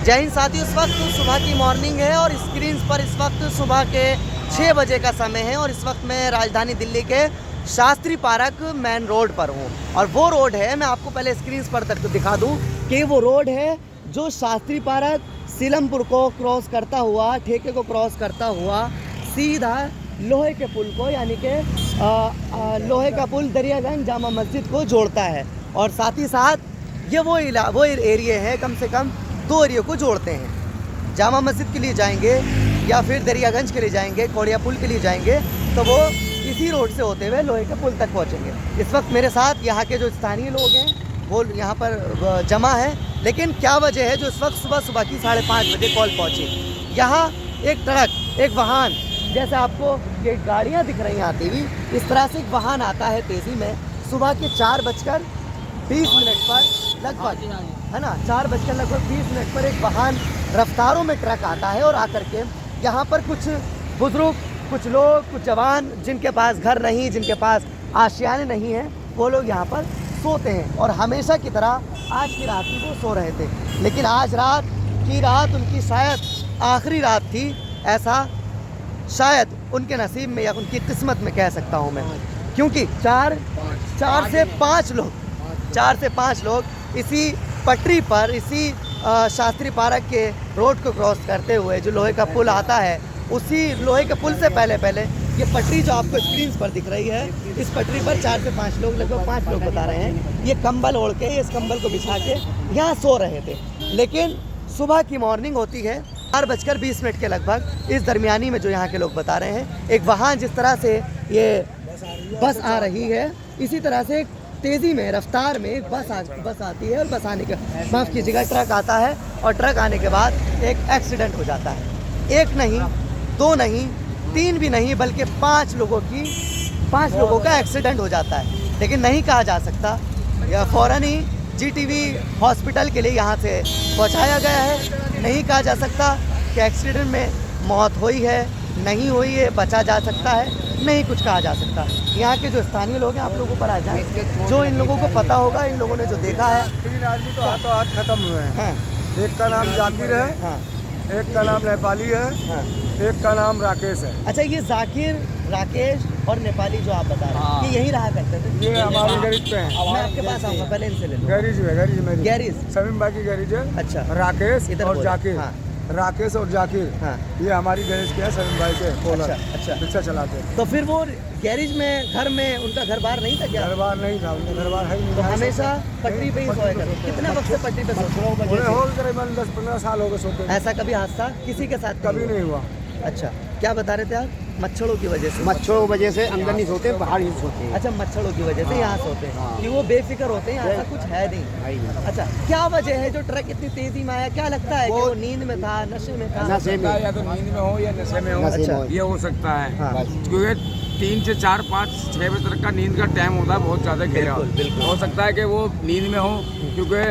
जय हिंद साथियों, इस वक्त सुबह की मॉर्निंग है और स्क्रीन पर इस वक्त सुबह के 6 बजे का समय है और इस वक्त मैं राजधानी दिल्ली के शास्त्री पार्क मेन रोड पर हूँ। और वो रोड है, मैं आपको पहले स्क्रीन पर तक दिखा दूँ कि वो रोड है जो शास्त्री पार्क सीलमपुर को क्रॉस करता हुआ, ठेके को क्रॉस करता हुआ सीधा लोहे के पुल को, यानी कि लोहे का पुल दरियागंज जामा मस्जिद को जोड़ता है। और साथ ही साथ ये वो एरिया है, कम से कम 2 एरिया को जोड़ते हैं। जामा मस्जिद के लिए जाएंगे या फिर दरियागंज के लिए जाएंगे, कोड़िया पुल के लिए जाएंगे, तो वो इसी रोड से होते हुए लोहे के पुल तक पहुंचेंगे। इस वक्त मेरे साथ यहाँ के जो स्थानीय लोग हैं वो यहाँ पर जमा है। लेकिन क्या वजह है जो इस वक्त सुबह की 5:30 बजे कॉल पहुँची? यहाँ एक ट्रक, एक वाहन, जैसे आपको ये गाड़ियाँ दिख रही हैं आती हुई, इस तरह से एक वाहन आता है तेज़ी में सुबह के 4:20 पर लगभग, है ना, 4:20 पर एक वाहन रफ्तारों में ट्रक आता है और आकर के यहाँ पर कुछ बुजुर्ग, कुछ लोग, कुछ जवान जिनके पास घर नहीं, जिनके पास आशियाने नहीं हैं, वो लोग यहाँ पर सोते हैं। और हमेशा की तरह आज की रात भी वो सो रहे थे, लेकिन आज रात की रात उनकी शायद आखिरी रात थी, ऐसा शायद उनके नसीब में या उनकी किस्मत में कह सकता हूँ मैं। क्योंकि 4 से 5 लोग इसी पटरी पर, इसी शास्त्री पार्क के रोड को क्रॉस करते हुए जो लोहे का पुल आता है, उसी लोहे के पुल से पहले ये पटरी जो आपको स्क्रीन पर दिख रही है, इस पटरी पर 4 से 5 लोग, लगभग 5 लोग बता रहे हैं, ये कंबल ओढ़ के, इस कंबल को बिछा के यहाँ सो रहे थे। लेकिन सुबह की मॉर्निंग होती है 4:20 के लगभग, इस दरमियानी में जो यहाँ के लोग बता रहे हैं, एक वाहन जिस तरह से ये बस आ रही है, इसी तरह से तेज़ी में, रफ्तार में एक बस आती है और बस आने के, माफ़ कीजिएगा, ट्रक आता है और ट्रक आने के बाद एक एक्सीडेंट हो जाता है। 1 नहीं, 2 नहीं, 3 भी नहीं, बल्कि 5 लोगों का एक्सीडेंट हो जाता है। लेकिन नहीं कहा जा सकता, या फ़ौरन ही जीटीवी हॉस्पिटल के लिए यहाँ से पहुँचाया गया है। नहीं कहा जा सकता कि एक्सीडेंट में मौत हुई है, नहीं हुई है, बचा जा सकता है, नहीं कुछ कहा जा सकता। यहाँ के जो स्थानीय लोग हैं, आप लोगों पर आ जाए, जो इन लोगों को पता होगा, इन लोगों ने जो देखा है। 3 आदमी तो हाथों हाथ खत्म हुए हैं। हाँ। एक का नाम जाकिर है, हाँ। एक का नाम नेपाली है, हाँ। एक का नाम राकेश है। अच्छा, ये जाकिर, राकेश और नेपाली जो आप बता रहे हैं, ये यहीं रहा करते थे? ये हमारे गैरेज पे हैं। मैं आपके पास आऊँगा, पहले इनसे ले लूँ। गैरेज समीम भाई की गैरेज है। अच्छा। राकेश इधर और जाकिर, हाँ। राकेश और जाकिर, हाँ। ये हमारी गैरेज के हैं, समीम भाई के। अच्छा। रिक्शा चलाते हैं। तो फिर वो गैरेज में, घर में उनका घर बार नहीं था क्या? घर बार नहीं था, उनका घर बार है ही नहीं। तो हमेशा पटरी पे ही सोया करते? कितने वक्त से पटरी पे सोते? हो करीबन 10-15 साल हो गए सोते। ऐसा कभी हादसा किसी के साथ कभी नहीं हुआ? अच्छा, क्या बता रहे थे आप? मच्छरों की वजह से? मच्छरों की वजह से अंदर नहीं सोते, बाहर ही सोते हैं। अच्छा, मच्छरों की वजह से यहाँ सोते हैं, कि वो बेफिक्र होते हैं, ऐसा कुछ है नहीं। अच्छा, क्या वजह है जो ट्रक इतनी तेजी में आया? क्या लगता है कि वो नींद में था, नशे में था? नशे में, या तो नींद में हो या नशे में हो। अच्छा, ये हो सकता है, हाँ। क्योंकि 3 से 4, 5, 6 बजे तक का नींद का टाइम होता है, बहुत ज़्यादा गहरा। बिल्कुल। हो सकता है कि वो नींद में हो, क्योंकि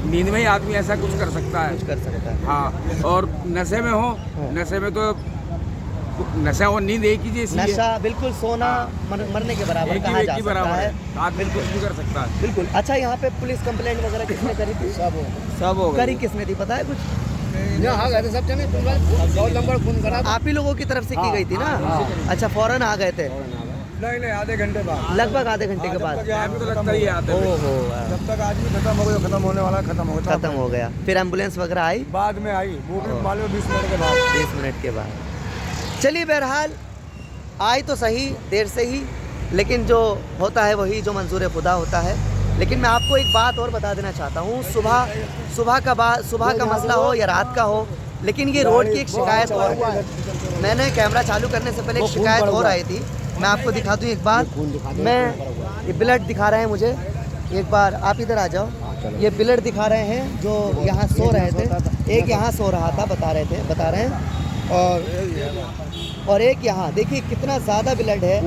नींद में ही आदमी ऐसा कुछ कर सकता है। हाँ, और नशे में हो, नशे में तो नशा और नींद एक ही जैसी है। नशा बिल्कुल, सोना मरने के बराबर कहा जा सकता है। आदमी कुछ भी कर सकता है। बिल्कुल। अच्छा, यहाँ पे पुलिस कंप्लेंट वगैरह किसने करी थी? सब हो करी किसने थी, पता है कुछ? यहाँ गए थे सब जने, 100 नंबर फोन करा। आप ही लोगों की तरफ से की गई थी ना? अच्छा, फौरन आ गए थे? नहीं, आधे घंटे बाद, लगभग आधे घंटे के बाद। तो लगता ही आते। ओहो, जब तक आदमी खत्म हो गया, खत्म होने वाला खत्म हो गया। फिर एम्बुलेंस वगैरह आई? बाद में आई, वो भी मालूम 20 मिनट के बाद। 20 मिनट के बाद। चलिए, बहरहाल आई तो सही, देर से ही, लेकिन जो होता है वही जो मंजूर खुदा होता है। लेकिन मैं आपको एक बात और बता देना चाहता हूँ, सुबह का मसला हो या रात का हो, लेकिन ये रोड की एक शिकायत और है। मैंने कैमरा चालू करने से पहले एक शिकायत हो रही थी, मैं आपको दिखा दूँ एक बार। मैं ये ब्लड दिखा रहे हैं मुझे, एक बार आप इधर आ जाओ। ये ब्लड दिखा रहे हैं जो यहाँ सो रहे थे, एक यहाँ सो रहा था, बता रहे हैं, और एक यहाँ देखिए कितना ज़्यादा ब्लड है।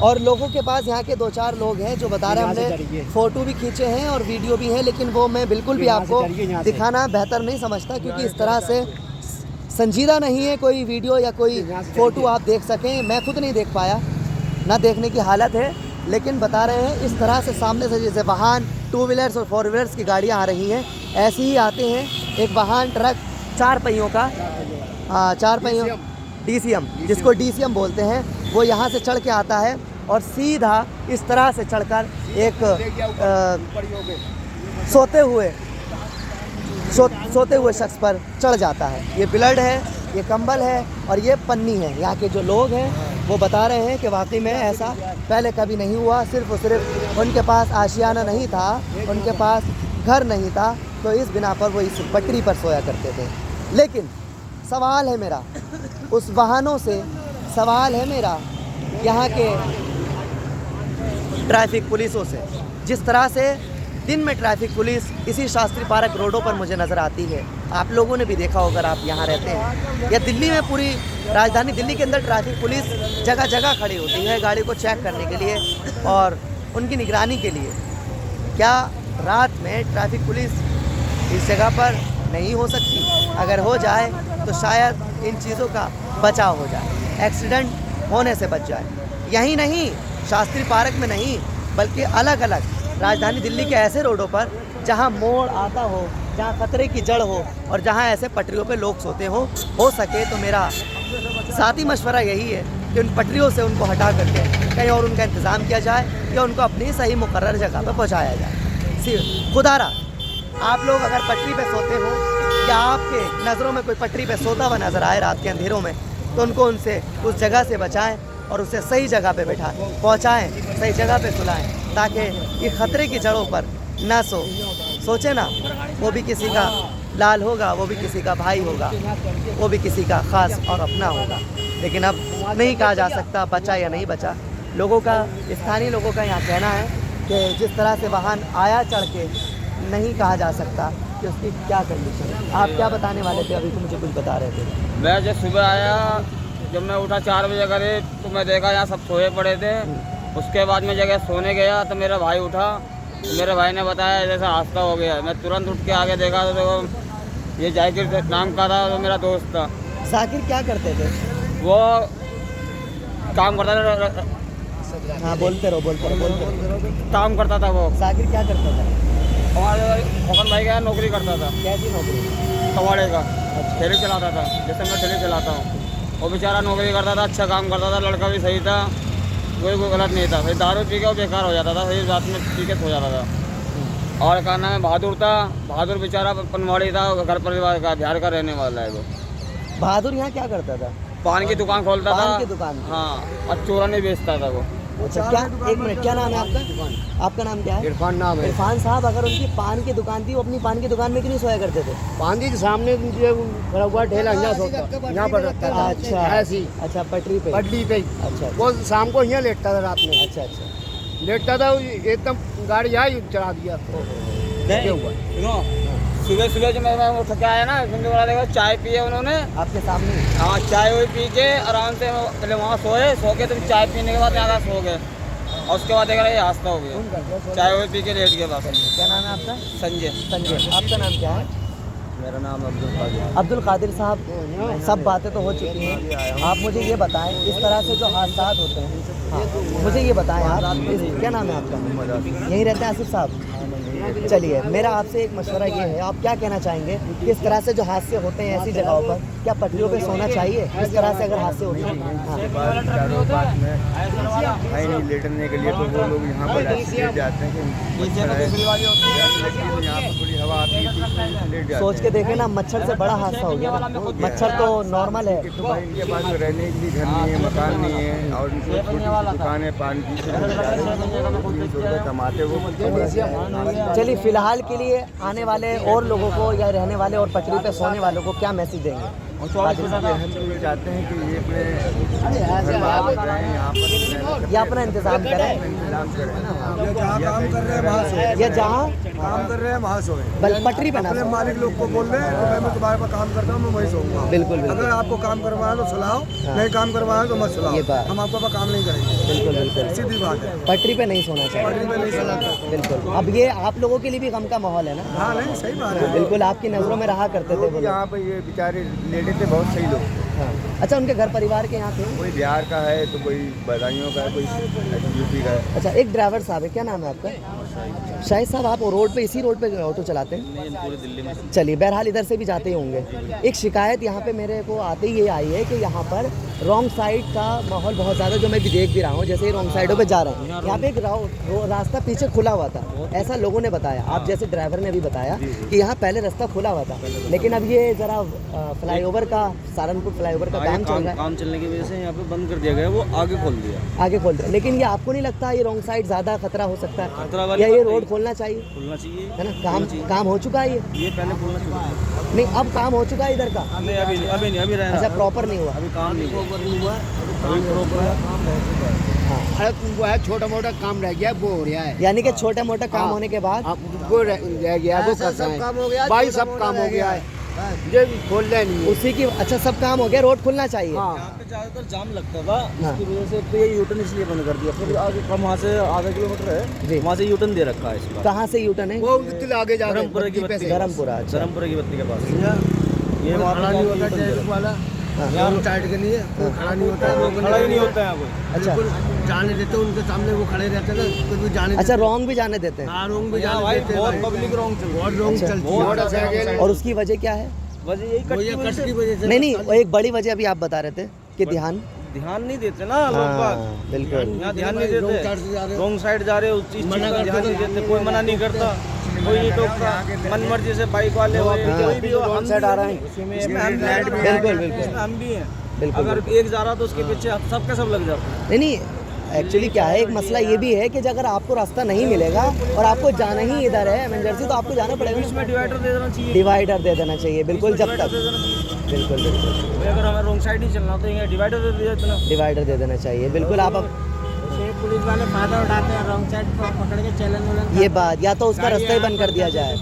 और लोगों के पास, यहाँ के 2-4 लोग हैं जो बता रहे हैं, हमने फ़ोटो भी खींचे हैं और वीडियो भी है, लेकिन वो मैं बिल्कुल भी आपको दिखाना बेहतर नहीं समझता, क्योंकि इस तरह से संजीदा नहीं है कोई वीडियो या कोई फ़ोटो आप देख सकें। मैं खुद नहीं देख पाया, ना देखने की हालत है, लेकिन बता रहे हैं इस तरह से सामने से जैसे वाहन टू व्हीलर्स और फोर व्हीलर्स की गाड़ियाँ आ रही हैं, ऐसे ही आते हैं एक वाहन ट्रक 4 पहियों का, 4 पहियों DCM, जिसको DCM बोलते हैं, वो यहाँ से चढ़ के आता है और सीधा इस तरह से चढ़कर एक सोते हुए शख्स पर चढ़ जाता है। ये ब्लड है, ये कंबल है और ये पन्नी है। यहाँ के जो लोग हैं वो बता रहे हैं कि वाकई में ऐसा पहले कभी नहीं हुआ, सिर्फ और सिर्फ उनके पास आशियाना नहीं था, उनके पास घर नहीं था, तो इस बिना पर वो इस पटरी पर सोया करते थे। लेकिन सवाल है मेरा उस वाहनों से, सवाल है मेरा यहाँ के ट्रैफिक पुलिसों से। जिस तरह से दिन में ट्रैफिक पुलिस इसी शास्त्री पार्क रोडों पर मुझे नज़र आती है, आप लोगों ने भी देखा होगा अगर आप यहाँ रहते हैं, या दिल्ली में पूरी राजधानी दिल्ली के अंदर ट्रैफिक पुलिस जगह जगह खड़ी होती है गाड़ी को चेक करने के लिए और उनकी निगरानी के लिए। क्या रात में ट्रैफिक पुलिस इस जगह पर नहीं हो सकती? अगर हो जाए तो शायद इन चीज़ों का बचाव हो जाए, एक्सीडेंट होने से बच जाए। यही नहीं, शास्त्री पार्क में नहीं, बल्कि अलग अलग राजधानी दिल्ली के ऐसे रोडों पर जहां मोड़ आता हो, जहां खतरे की जड़ हो और जहां ऐसे पटरियों पे लोग सोते हो सके तो मेरा साथी मशवरा यही है कि उन पटरियों से उनको हटा करके कहीं और उनका इंतज़ाम किया जाए या उनको अपनी सही मुकर्रर जगह पर पहुँचाया जाए। खुदारा आप लोग अगर पटरी पे सोते हो या आपके नज़रों में कोई पटरी पे सोता हुआ नज़र आए रात के अंधेरों में, तो उनको उनसे उस जगह से बचाएं और उसे सही जगह पे पहुंचाएं, सही जगह पे सुलाएं, ताकि ये ख़तरे की जड़ों पर ना सोचे ना। वो भी किसी का लाल होगा, वो भी किसी का भाई होगा, वो भी किसी का ख़ास और अपना होगा। लेकिन अब नहीं कहा जा सकता बचा या नहीं बचा। लोगों का, स्थानीय लोगों का यहाँ कहना है कि जिस तरह से वाहन आया चढ़ के, नहीं कहा जा सकता कि उसकी क्या कंडीशन है। आप क्या बताने वाले थे? अभी तो मुझे कुछ बता रहे थे। मैं जब सुबह आया, जब मैं उठा 4 बजे करीब, तो मैं देखा यहाँ सब सोए पड़े थे। उसके बाद मैं जगह सोने गया तो मेरा भाई उठा, मेरे भाई ने बताया जैसा हादसा हो गया। मैं तुरंत उठ के आगे देखा तो ये जाकिर नाम का था, तो मेरा दोस्त था। जाकिर क्या करते थे? वो काम करता था। हाँ बोलते रहो। काम करता था वो। जाकिर क्या करता था? हमारे फकन भाई का नौकरी करता था। कैसी नौकरी? कबाड़े का ठेली चलाता था, जैसे मैं ठेली चलाता हूँ। वो बेचारा नौकरी करता था, अच्छा काम करता था, लड़का भी सही था, कोई गलत नहीं था। फिर दारू पी के वो बेकार हो जाता था, फिर रात में पी के सो जाता था। और का नाम है बहादुर था। बहादुर बेचारा पनवाड़ी था, घर परिवार का, बिहार का रहने वाला है वो। बहादुर यहाँ क्या करता था? पान की दुकान खोलता था। पान की दुकान? हाँ, और चोरानी बेचता था वो। अच्छा, क्या, एक मिनट, क्या नाम है आपका? आपका नाम क्या है? इरफान नाम है। इरफान साहब, अगर उनकी पान की दुकान थी, वो अपनी पान की दुकान में क्यों नहीं सोया करते थे? पानी के सामने जो खड़ा हुआ ठेला यहाँ सोता, यहाँ पर रखता था। अच्छा, ऐसी अच्छा, पटरी पे? पटरी पे। अच्छा, वो शाम को यहाँ लेटता था, रात में। अच्छा, लेटता था, एकदम गाड़ी आई चढ़ा दिया। सुबह सुबह जब मैं उठ के आया ना, सुनने वाला देखा चाय पिए उन्होंने आपके सामने? हाँ, चाय वही पी के आराम से पहले वहाँ सो के, तो चाय पीने के बाद यहाँ सो गए। और उसके बाद देखा ये हादसा हो गया। चाय वही पी के लेट गए बस। क्या नाम है आपका? संजय। आपका नाम क्या है? मेरा नाम अब्दुल कादिर। अब्दुल कादिर साहब, सब बातें तो हो चुकी हैं, आप मुझे ये बताएं, इस तरह से जो हादसा होते हैं, हाँ, मुझे ये बताएं आप, क्या नाम है आपका? यहीं रहते हैं आसिफ साहब? चलिए, मेरा आपसे एक मशवरा ये है, आप क्या कहना चाहेंगे कि इस तरह से जो हादसे होते हैं ऐसी जगहों पर, क्या पटरियों पे सोना चाहिए? इस तरह से अगर हादसे होते हैं, नहीं लेटने के लिए, तो वो लोग यहाँ पर लेट जाते हैं कि यहाँ पर थोड़ी हवा आती है, लेट जाते सोच के देखें ना, मच्छर से बड़ा हादसा हो गया। मच्छर तो नॉर्मल है, तो भाई इनके पास रहने के लिए घर नहीं है, मकान नहीं है, और इनको छोटी दुकान है पान की, कमाते वो। चलिए, फिलहाल के लिए आने वाले और लोगों को या रहने वाले और पटरी पे सोने वालों को क्या मैसेज देंगे? हम ये चाहते हैं कि ये अपने घर बाहर रहें, यहाँ पर ये अपना इंतजाम करें, इंतजाम करें। जहाँ काम कर रहे हैं वहाँ सोए, या जहाँ काम कर रहे हैं वहाँ सोए। पटरी पे ना अपने सोएं। मालिक लोग को बोल रहे हैं कि भाई मैं तुम्हारे पर काम करता हूँ, मैं वहीं सोऊंगा। बिल्कुल। अगर आपको काम करवाना तो सुलाओ, नहीं काम करवाना तो मत सुलाओ। ये बात। हम आपका काम नहीं करेंगे। बिल्कुल। सीधी बात है, पटरी पे नहीं सोना चाहिए। पटरी पे नहीं सोना चाहिए। बिल्कुल। अब ये आप लोगों के लिए भी गम का माहौल है ना? हाँ, नहीं, सही बात है। बिल्कुल, आपकी नज़रों में रहा करते थे वो लोग। यहाँ पर ये बेचारे लेटे थे, बहुत सही लोग। हाँ। अच्छा, उनके घर परिवार के यहाँ थे? कोई बिहार का है तो कोई बदायूं का है, कोई यूपी का है। अच्छा, एक ड्राइवर साहब है, क्या नाम है आपका? शाहिद साहब, आप रोड पे, इसी रोड पे ऑटो चलाते हैं? पूरी दिल्ली में। चलिए, बहरहाल इधर से भी जाते ही होंगे। एक शिकायत यहाँ पे मेरे को आते ही ये आई है कि यहाँ पर रॉन्ग साइड का माहौल बहुत ज़्यादा, जो मैं भी देख भी रहा हूँ, जैसे रॉन्ग साइडों पे जा रहे हैं, यहाँ पे एक रास्ता पीछे खुला हुआ था, ऐसा लोगों ने बताया, आप जैसे ड्राइवर ने भी बताया कि यहाँ पहले रास्ता खुला हुआ था, लेकिन अब ये ज़रा फ्लाईओवर का, सहारनपुर फ्लाईओवर का काम चल रहा है, काम चलने की वजह से यहाँ पे बंद कर दिया गया, वो आगे खोल दिया। आगे खोल दिया। लेकिन ये आपको नहीं लगता ये रॉन्ग साइड ज़्यादा खतरा हो सकता है, खतरा वाली या ये बात रोड नहीं। खोलना चाहिए, खोलना चाहिए है ना? काम हो चुका है ये पहले खोलना चाहिए। नहीं, अब काम हो चुका है इधर का? नहीं, अभी रहना। अच्छा, प्रॉपर नहीं हुआ? अभी काम नहीं हुआ। हाँ, वो है छोटा मोटा काम रह गया, वो हो रहा है। यानी कि छोटा मोटा काम होने के बाद वो रह गया, वो करता है भाई, सब काम हो गया है, ये खोल रहे नहीं है। उसी की, अच्छा, सब काम हो गया, रोड खुलना चाहिए। हाँ, यहाँ पे ज़्यादातर जाम लगता था, हाँ। इसकी वजह से तो ये यूटर्न इसलिए बंद कर दिया। फिर आगे कम वहाँ से आधा किलोमीटर जी। है, वहाँ से यूटर्न दे रखा है इस बार। कहाँ से यूटर्न है? वो कितने आगे जा रहे हैं, धर्मपुरा की बत्ती पे बत्ती। से। धर्मपुरा। अच्छा, धर्मपुरा की बत्ती के पास। ये वहाँ खड़ा नहीं होता पे ट्रैफिक वाला, हाँ। रोड साइड के लिए कोई खड़ा नहीं होता है, खड़ा ही नहीं होता है कोई। अच्छा, बिल्कुल जाने देते हैं, उनके सामने वो खड़े रहते हैं ना, तो भी जाने अच्छा, देते हैं। रॉन्ग भी जाने देते हैं? हाँ, रोंग भी यहाँ जाने भाई देते हैं बहुत भाई। पब्लिक रॉन्ग चल बहुत रोंग अच्छा। चलती बहुत है। ज़्यादा। और उसकी वजह क्या है? वजह यही वो ये कट की वजह कट की से। वजह से नहीं, वो एक बड़ी वजह अभी आप बता रहे थे कि ध्यान, ध्यान नहीं देते ना लोग हाँ, बाग। बिल्कुल। यहाँ ध्यान नहीं रोंग साइड से जा देते, रहे हैं। रॉन्ग साइड जा रहे हो, उस चीज़ मना का करते ध्यान नहीं देते, कोई मना नहीं करता, कोई नहीं टोकता, मन मर्जी से बाइक वाले हो, कोई भी हो, हम साइड आ रहा है। इसमें हम भी हैं। बिल्कुल, बिल्कुल। इसमें हम भी हैं। बिल्कुल, अगर एक जा रहा तो उसके पीछे सबके सब लग जाते हैं। नहीं, एक्चुअली क्या है, एक मसला ये भी है कि अगर आपको रास्ता नहीं मिलेगा और आपको जाना ही इधर है एमरजेंसी, तो आपको जाना बीच पड़ेगा, में डिवाइडर दे देना चाहिए। डिवाइडर दे देना चाहिए, बिल्कुल, बीच में जब डिवाइडर तक, दे देना चाहिए। बिल्कुल बिल्कुल, भाई अगर हमें रॉन्ग साइड ही चलना तो यहाँ डिवाइडर दे दिया इतना। डिवाइडर दे देना चाहिए, बिल्कुल। आप अब पुलिस वाले फायदा उठाते हैं, रॉन्ग साइड को पकड़ के चैलेंज ये बात, या तो उसका रास्ता ही बंद कर दिया जाए,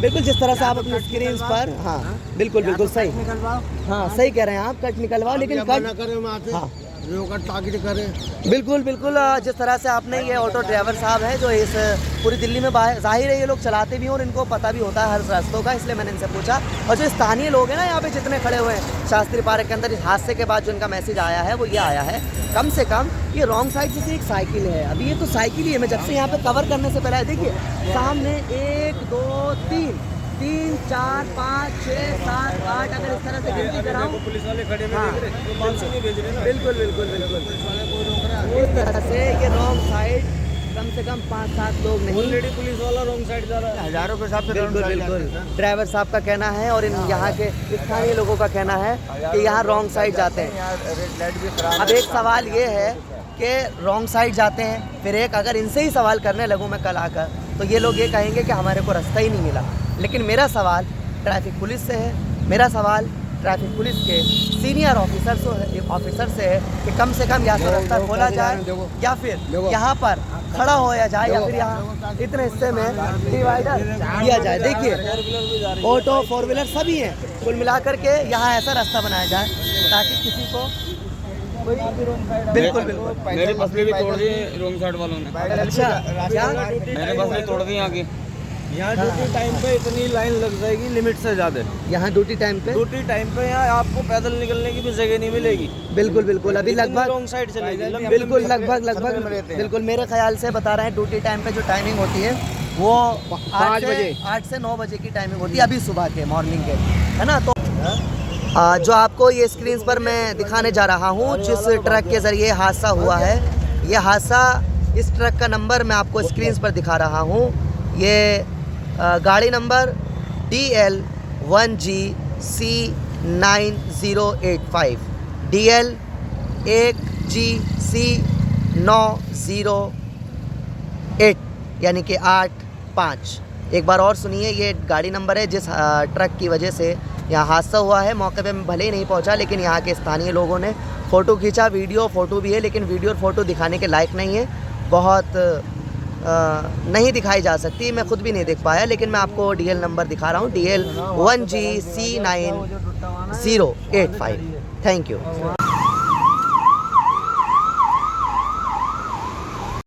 बिल्कुल, जिस तरह से आप अपने स्क्रीन पर, हाँ बिल्कुल बिल्कुल सही, निकलवाओ। हाँ सही कह रहे हैं आप, कट निकलवाओ, लेकिन मना कट, करें वहाँ से, हाँ रोकट ताकीद करें। बिल्कुल बिल्कुल। जिस तरह से आपने, ये ऑटो ड्राइवर साहब हैं जो इस पूरी दिल्ली में जाहिर है ये लोग चलाते भी हैं और इनको पता भी होता है हर रास्तों का, इसलिए मैंने इनसे पूछा। और जो स्थानीय लोग हैं ना यहाँ पे जितने खड़े हुए हैं शास्त्री पार्क के अंदर, इस हादसे के बाद जो इनका मैसेज आया है वो ये आया है, कम से कम ये रॉन्ग साइड जैसे एक साइकिल है, अभी ये तो साइकिल ही है, मैं जब से यहाँ पे कवर करने से पहले देखिए सामने 1 2 3 4 5 6 7 8, अगर इस तरह से गिनती कराऊं, पुलिस वाले खड़े हुए देख रहे, तो 500 नहीं भेज रहे ना। बिल्कुल बिल्कुल बिल्कुल, इस तरह से ये रॉन्ग साइड कम से कम 5-7 लोग नहीं, ऑलरेडी पुलिस वाला रॉन्ग साइड जा रहा है। हजारों के हिसाब से बिल्कुल बिल्कुल, ड्राइवर साहब का कहना है और इन यहाँ के स्थानीय लोगों का कहना है कि यहाँ रॉन्ग साइड जाते हैं। यहाँ रेड लाइट भी खराब अब एक सवाल ये है कि रॉन्ग साइड जाते हैं, फिर एक अगर इनसे ही सवाल करने लगूँ मैं कल आकर, तो ये लोग ये कहेंगे कि हमारे को रास्ता ही नहीं मिला। लेकिन मेरा सवाल ट्रैफिक पुलिस से है, मेरा सवाल ट्रैफिक पुलिस के सीनियर ऑफिसर से है कि कम से कम या तो रास्ता खोला जाए या फिर यहाँ पर खड़ा होया जाए या फिर यहाँ इतने हिस्से में डिवाइडर दिया जाए। देखिए ऑटो 4 व्हीलर सभी हैं, कुल मिलाकर के यहाँ ऐसा रास्ता बनाया जाए ताकि किसी को बिल्कुल बिल्कुल। मेरी बसली भी तोड़ दी रॉन्ग साइड वालों ने। अच्छा, क्या? मैंने बसली तोड़ दी यहाँ की। यहाँ ड्यूटी टाइम पे इतनी लाइन लग जाएगी लिमिट से ज़्यादा। यहाँ ड्यूटी टाइम पे, ड्यूटी टाइम पे यहाँ आपको पैदल निकलने की भी जगह नहीं मिलेगी। बिल्कुल बिल्कुल, अभी लगभग रॉन्ग साइड चलेगी। बिल्कुल लगभग बिल्कुल मेरे ख्याल से बता रहे हैं ड्यूटी टाइम पे जो टाइमिंग होती है वो 8 से 9 बजे की टाइमिंग होती है, अभी सुबह के मॉर्निंग के, है ना। तो जो आपको ये स्क्रीन पर मैं दिखाने जा रहा हूँ जिस ट्रक के ज़रिए हादसा हुआ है, ये हादसा, इस ट्रक का नंबर मैं आपको स्क्रीन पर दिखा रहा हूँ। ये गाड़ी number DL 1GC 9085, DL 1GC 908, यानी कि 85। एक बार और सुनिए, ये गाड़ी नंबर है जिस ट्रक की वजह से यहाँ हादसा हुआ है। मौके पे मैं भले ही नहीं पहुँचा, लेकिन यहाँ के स्थानीय लोगों ने फ़ोटो खींचा, वीडियो फ़ोटो भी है, लेकिन वीडियो और फ़ोटो दिखाने के लायक नहीं है, बहुत नहीं दिखाई जा सकती, मैं खुद भी नहीं देख पाया, लेकिन मैं आपको DL नंबर दिखा रहा हूँ, DL 1GC 9085। Thank you.